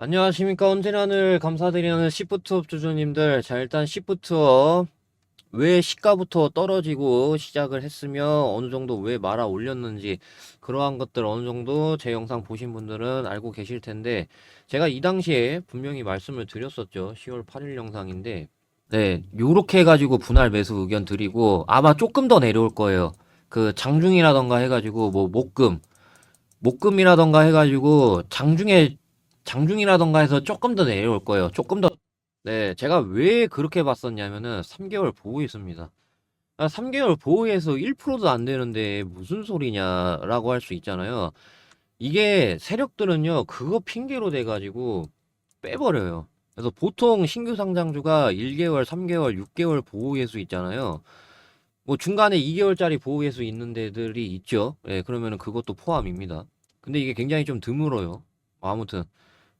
안녕하십니까. 언제나 늘 감사드리는 시프트업 주주님들. 자, 일단 시프트업 왜 시가부터 떨어지고 시작을 했으며 어느 정도 왜 말아 올렸는지 그러한 것들 어느 정도 제 영상 보신 분들은 알고 계실 텐데, 제가 이 당시에 분명히 말씀을 드렸었죠. 10월 8일 영상인데, 네, 요렇게 해가지고 분할 매수 의견 드리고 아마 조금 더 내려올 거예요. 그 장중이라던가 해가지고 뭐 목금이라던가 해가지고 장중이라던가 해서 조금 더 내려올 거예요. 조금 더. 네, 제가 왜 그렇게 봤었냐면은 3개월 보고 있습니다. 3개월 보호해서 1%도 안 되는데 무슨 소리냐라고 할 수 있잖아요. 이게 세력들은요, 그거 핑계로 돼가지고 빼버려요. 그래서 보통 신규 상장주가 1개월, 3개월, 6개월 보호해수 있잖아요. 뭐 중간에 2개월짜리 보호해수 있는 데들이 있죠. 예, 그러면은 그것도 포함입니다. 근데 이게 굉장히 좀 드물어요. 아무튼.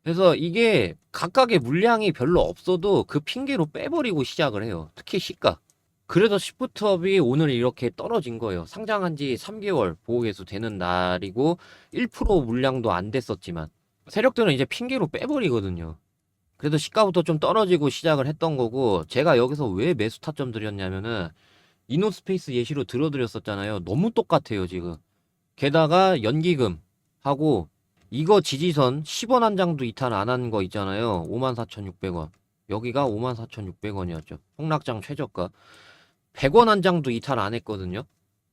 그래서 이게 각각의 물량이 별로 없어도 그 핑계로 빼버리고 시작을 해요. 특히 시가. 그래서 시프트업이 오늘 이렇게 떨어진 거예요. 상장한 지 3개월 보호개수 되는 날이고 1% 물량도 안 됐었지만 세력들은 이제 핑계로 빼버리거든요. 그래서 시가부터 좀 떨어지고 시작을 했던 거고, 제가 여기서 왜 매수 타점 드렸냐면은 이노스페이스 예시로 들어드렸었잖아요. 너무 똑같아요, 지금. 게다가 연기금 하고 이거 지지선 10원 한 장도 이탈 안 한 거 있잖아요. 54,600원. 여기가 54,600원이었죠. 폭락장 최저가. 100원 한 장도 이탈 안 했거든요.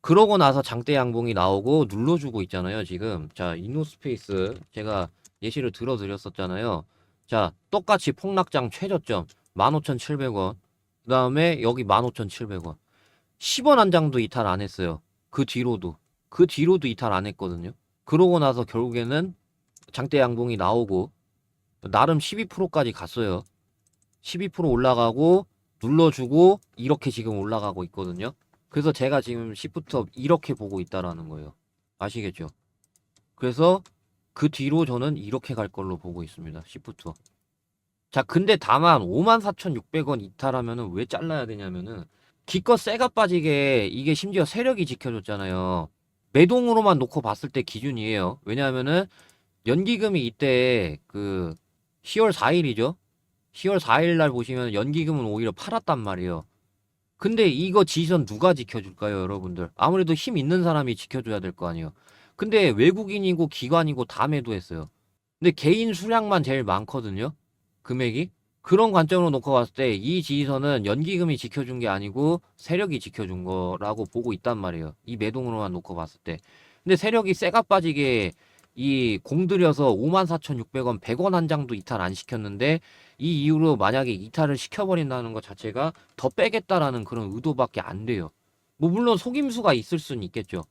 그러고 나서 장대 양봉이 나오고 눌러주고 있잖아요, 지금. 자, 이노스페이스 제가 예시를 들어드렸었잖아요. 자, 똑같이 폭락장 최저점 15,700원. 그 다음에 여기 15,700원. 10원 한 장도 이탈 안 했어요. 그 뒤로도 이탈 안 했거든요. 그러고 나서 결국에는 장대 양봉이 나오고 나름 12%까지 갔어요. 12% 올라가고 눌러주고 이렇게 지금 올라가고 있거든요. 그래서 제가 지금 시프트업 이렇게 보고 있다라는 거예요. 아시겠죠? 그래서 그 뒤로 저는 이렇게 갈 걸로 보고 있습니다. 시프트업. 자, 근데 다만 54,600원 이탈하면은 왜 잘라야 되냐면은 기껏 새가 빠지게 이게 심지어 세력이 지켜줬잖아요. 매동으로만 놓고 봤을 때 기준이에요. 왜냐하면은 연기금이 이때 그 10월 4일이죠. 10월 4일 날 보시면 연기금은 오히려 팔았단 말이에요. 근데 이거 지지선 누가 지켜줄까요, 여러분들? 아무래도 힘 있는 사람이 지켜줘야 될 거 아니에요. 근데 외국인이고 기관이고 다 매도했어요. 근데 개인 수량만 제일 많거든요. 금액이. 그런 관점으로 놓고 봤을 때 이 지지선은 연기금이 지켜준 게 아니고 세력이 지켜준 거라고 보고 있단 말이에요. 이 매동으로만 놓고 봤을 때. 근데 세력이 쎄가 빠지게 이 공들여서 54,600원, 100원 한 장도 이탈 안 시켰는데 이 이후로 만약에 이탈을 시켜버린다는 것 자체가 더 빼겠다라는 그런 의도밖에 안 돼요. 뭐 물론 속임수가 있을 수는 있겠죠.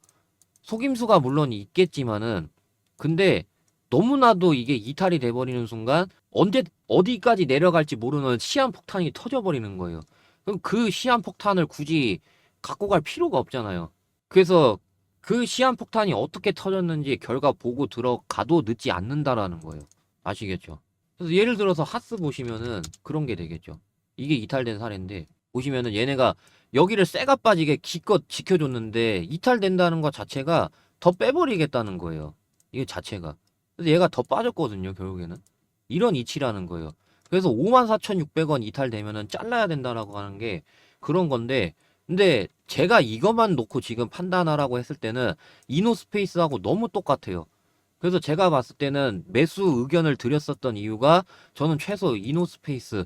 속임수가 물론 있겠지만은 근데 너무나도 이게 이탈이 돼버리는 순간 언제 어디까지 내려갈지 모르는 시한폭탄이 터져버리는 거예요. 그럼 그 시한폭탄을 굳이 갖고 갈 필요가 없잖아요. 그래서 그 시한폭탄이 어떻게 터졌는지 결과 보고 들어가도 늦지 않는다라는 거예요. 아시겠죠? 그래서 예를 들어서 하스 보시면은 그런 게 되겠죠. 이게 이탈된 사례인데 보시면은 얘네가 여기를 쇠가 빠지게 기껏 지켜줬는데 이탈된다는 것 자체가 더 빼버리겠다는 거예요. 이게 자체가. 그래서 얘가 더 빠졌거든요, 결국에는. 이런 이치라는 거예요. 그래서 54,600원 이탈되면은 잘라야 된다라고 하는 게 그런 건데, 근데 제가 이것만 놓고 지금 판단하라고 했을 때는 이노스페이스하고 너무 똑같아요. 그래서 제가 봤을 때는 매수 의견을 드렸었던 이유가 저는 최소 이노스페이스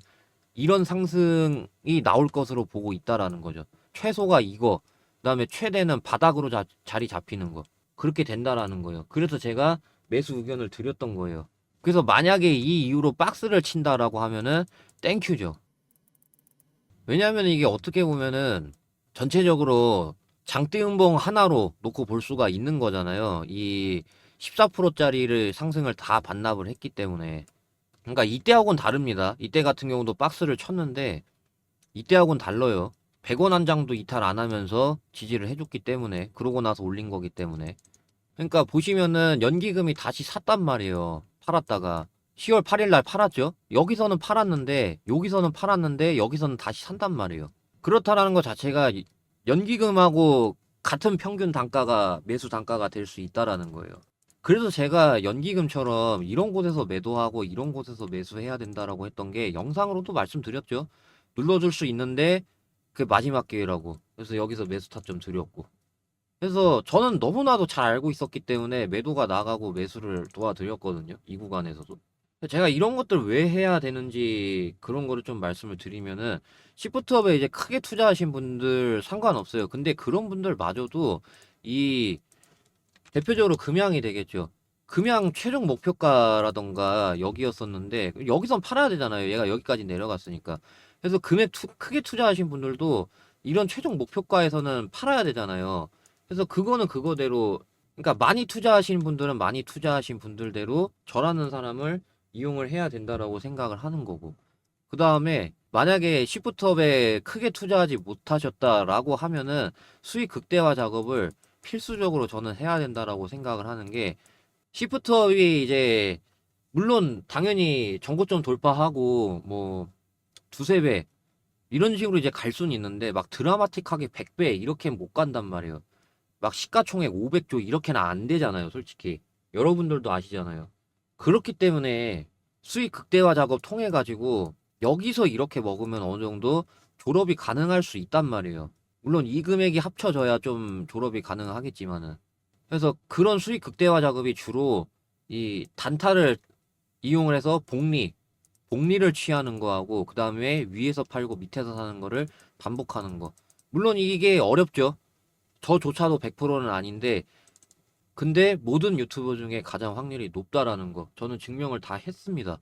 이런 상승이 나올 것으로 보고 있다라는 거죠. 최소가 이거, 그다음에 최대는 바닥으로 자리 잡히는 거. 그렇게 된다라는 거예요. 그래서 제가 매수 의견을 드렸던 거예요. 그래서 만약에 이 이후로 박스를 친다라고 하면은 땡큐죠. 왜냐하면 이게 어떻게 보면은 전체적으로 장대음봉 하나로 놓고 볼 수가 있는 거잖아요. 이 14%짜리를 상승을 다 반납을 했기 때문에. 그러니까 이때하고는 다릅니다. 이때 같은 경우도 박스를 쳤는데 이때하고는 달라요. 100원 한 장도 이탈 안 하면서 지지를 해줬기 때문에, 그러고 나서 올린 거기 때문에. 그러니까 보시면은 연기금이 다시 샀단 말이에요. 팔았다가 10월 8일 날 팔았죠. 여기서는 팔았는데 여기서는 팔았는데 여기서는 다시 산단 말이에요. 그렇다라는 것 자체가 연기금하고 같은 평균 단가가 매수 단가가 될 수 있다라는 거예요. 그래서 제가 연기금처럼 이런 곳에서 매도하고 이런 곳에서 매수해야 된다라고 했던 게 영상으로도 말씀드렸죠. 눌러줄 수 있는데 그 마지막 기회라고. 그래서 여기서 매수 타점 드렸고. 그래서 저는 너무나도 잘 알고 있었기 때문에 매도가 나가고 매수를 도와드렸거든요. 이 구간에서도. 제가 이런 것들 왜 해야 되는지 그런 거를 좀 말씀을 드리면은 시프트업에 이제 크게 투자하신 분들 상관없어요. 근데 그런 분들마저도 이 대표적으로 금양이 되겠죠. 금양 최종 목표가라던가 여기였었는데 여기선 팔아야 되잖아요. 얘가 여기까지 내려갔으니까. 그래서 크게 투자하신 분들도 이런 최종 목표가에서는 팔아야 되잖아요. 그래서 그거는 그거대로 그러니까 많이 투자하신 분들은 많이 투자하신 분들대로 저라는 사람을 이용을 해야 된다라고 생각을 하는 거고. 그 다음에 만약에 시프트업에 크게 투자하지 못하셨다라고 하면은 수익 극대화 작업을 필수적으로 저는 해야 된다라고 생각을 하는 게 시프트업이 이제 물론 당연히 정고점 돌파하고 뭐 두세 배 이런 식으로 이제 갈 수는 있는데 막 드라마틱하게 100배 이렇게 못 간단 말이에요. 막 시가총액 500조 이렇게는 안 되잖아요, 솔직히. 여러분들도 아시잖아요. 그렇기 때문에 수익 극대화 작업 통해 가지고 여기서 이렇게 먹으면 어느 정도 졸업이 가능할 수 있단 말이에요. 물론 이 금액이 합쳐져야 좀 졸업이 가능하겠지만은. 그래서 그런 수익 극대화 작업이 주로 이 단타를 이용을 해서 복리를 취하는 거하고 그 다음에 위에서 팔고 밑에서 사는 거를 반복하는 거. 물론 이게 어렵죠. 저조차도 100%는 아닌데 근데 모든 유튜버 중에 가장 확률이 높다라는 거 저는 증명을 다 했습니다.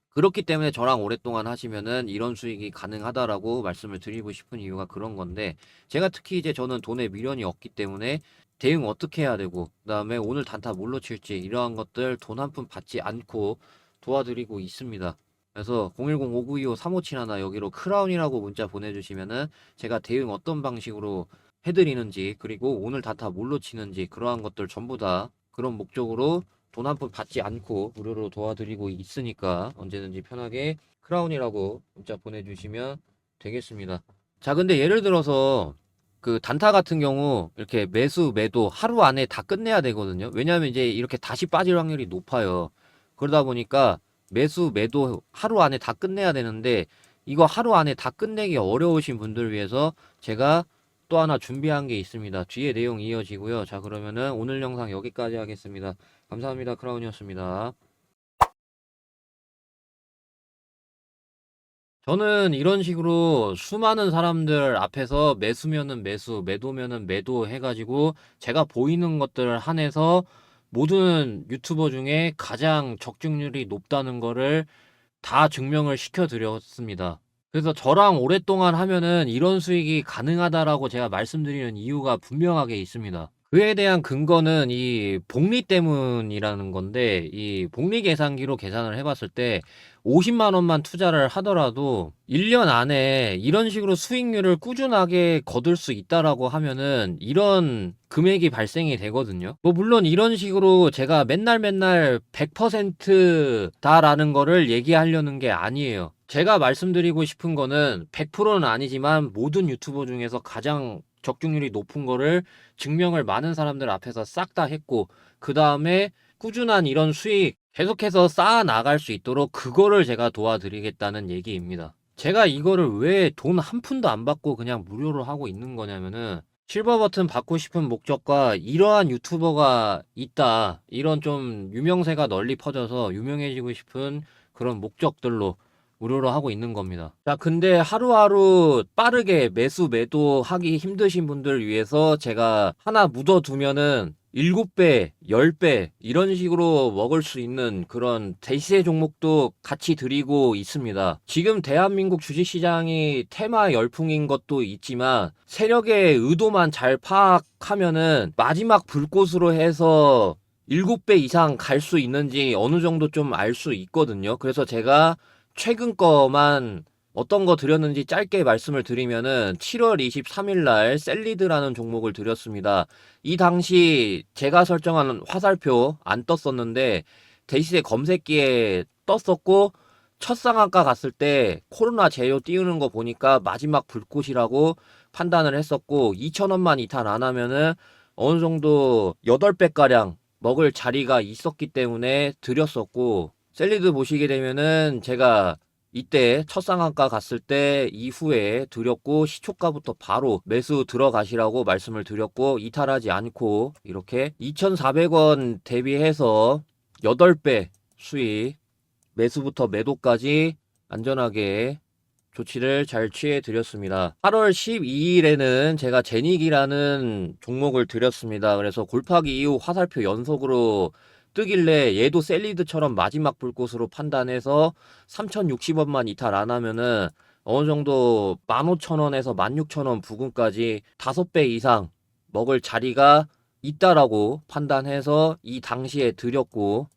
그렇기 때문에 저랑 오랫동안 하시면은 이런 수익이 가능하다라고 말씀을 드리고 싶은 이유가 그런 건데 제가 특히 이제 저는 돈에 미련이 없기 때문에 대응 어떻게 해야 되고 그다음에 오늘 단타 뭘로 칠지 이러한 것들 돈 한 푼 받지 않고 도와드리고 있습니다. 그래서 010-5925-3571 여기로 크라운이라고 문자 보내주시면은 제가 대응 어떤 방식으로 해드리는지 그리고 오늘 단타 뭘로 치는지 그러한 것들 전부 다 그런 목적으로 돈 한 푼 받지 않고 무료로 도와드리고 있으니까 언제든지 편하게 크라운이라고 문자 보내주시면 되겠습니다. 자, 근데 예를 들어서 그 단타 같은 경우 이렇게 매수, 매도 하루 안에 다 끝내야 되거든요. 왜냐하면 이제 이렇게 다시 빠질 확률이 높아요. 그러다 보니까 매수, 매도 하루 안에 다 끝내야 되는데 이거 하루 안에 다 끝내기 어려우신 분들을 위해서 제가 또 하나 준비한 게 있습니다. 뒤에 내용 이어지고요. 자, 그러면은 오늘 영상 여기까지 하겠습니다. 감사합니다. 크라운이었습니다. 저는 이런 식으로 수많은 사람들 앞에서 매수면은 매수, 매도면은 매도 해가지고 제가 보이는 것들 한해서 모든 유튜버 중에 가장 적중률이 높다는 거를 다 증명을 시켜드렸습니다. 그래서 저랑 오랫동안 하면은 이런 수익이 가능하다라고 제가 말씀드리는 이유가 분명하게 있습니다. 그에 대한 근거는 이 복리 때문이라는 건데, 이 복리 계산기로 계산을 해봤을 때 50만 원만 투자를 하더라도 1년 안에 이런 식으로 수익률을 꾸준하게 거둘 수 있다라고 하면은 이런 금액이 발생이 되거든요. 뭐 물론 이런 식으로 제가 맨날 100%다라는 거를 얘기하려는 게 아니에요. 제가 말씀드리고 싶은 거는 100%는 아니지만 모든 유튜버 중에서 가장 적중률이 높은 거를 증명을 많은 사람들 앞에서 싹 다 했고 그 다음에 꾸준한 이런 수익 계속해서 쌓아 나갈 수 있도록 그거를 제가 도와드리겠다는 얘기입니다. 제가 이거를 왜 돈 한 푼도 안 받고 그냥 무료로 하고 있는 거냐면은 실버 버튼 받고 싶은 목적과 이러한 유튜버가 있다. 이런 좀 유명세가 널리 퍼져서 유명해지고 싶은 그런 목적들로 무료로 하고 있는 겁니다. 자, 근데 하루하루 빠르게 매수 매도하기 힘드신 분들 위해서 제가 하나 묻어두면은 7배, 10배 이런 식으로 먹을 수 있는 그런 대시세 종목도 같이 드리고 있습니다. 지금 대한민국 주식시장이 테마 열풍인 것도 있지만 세력의 의도만 잘 파악하면은 마지막 불꽃으로 해서 7배 이상 갈 수 있는지 어느 정도 좀 알 수 있거든요. 그래서 제가 최근 거만 어떤 거 드렸는지 짧게 말씀을 드리면은 7월 23일 날 셀리드라는 종목을 드렸습니다. 이 당시 제가 설정한 화살표 안 떴었는데 대시세 검색기에 떴었고 첫 상한가 갔을 때 코로나 제휴 띄우는 거 보니까 마지막 불꽃이라고 판단을 했었고 2,000원만 이탈 안 하면은 어느 정도 8배가량 먹을 자리가 있었기 때문에 드렸었고, 셀리드 보시게 되면은 제가 이때 첫 상한가 갔을 때 이후에 드렸고, 시초가부터 바로 매수 들어가시라고 말씀을 드렸고, 이탈하지 않고 이렇게 2,400원 대비해서 8배 수익, 매수부터 매도까지 안전하게 조치를 잘 취해 드렸습니다. 8월 12일에는 제가 제닉이라는 종목을 드렸습니다. 그래서 골파기 이후 화살표 연속으로 뜨길래 얘도 셀리드처럼 마지막 불꽃으로 판단해서 3,060원만 이탈 안 하면은 어느 정도 15,000원에서 16,000원 부근까지 5배 이상 먹을 자리가 있다라고 판단해서 이 당시에 드렸고,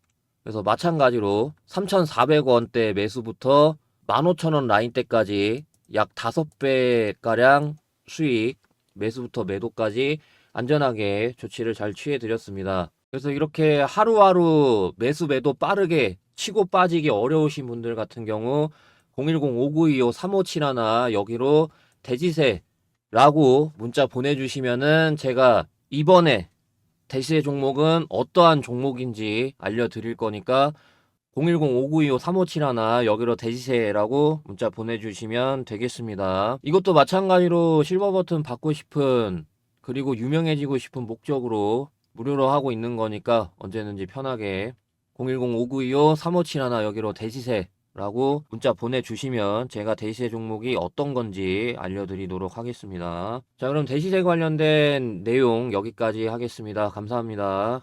그래서 마찬가지로 3,400원대 매수부터 15,000원 라인대까지 약 5배가량 수익, 매수부터 매도까지 안전하게 조치를 잘 취해 드렸습니다. 그래서 이렇게 하루하루 매수 매도 빠르게 치고 빠지기 어려우신 분들 같은 경우 010-5925-3571 여기로 대지세라고 문자 보내주시면은 제가 이번에 대시세 종목은 어떠한 종목인지 알려드릴 거니까 010-5925-3571 여기로 대시세라고 문자 보내주시면 되겠습니다. 이것도 마찬가지로 실버 버튼 받고 싶은, 그리고 유명해지고 싶은 목적으로 무료로 하고 있는 거니까 언제든지 편하게 010-5925-3571 여기로 대시세라고 문자 보내주시면 제가 대시세 종목이 어떤 건지 알려드리도록 하겠습니다. 자, 그럼 대시세 관련된 내용 여기까지 하겠습니다. 감사합니다.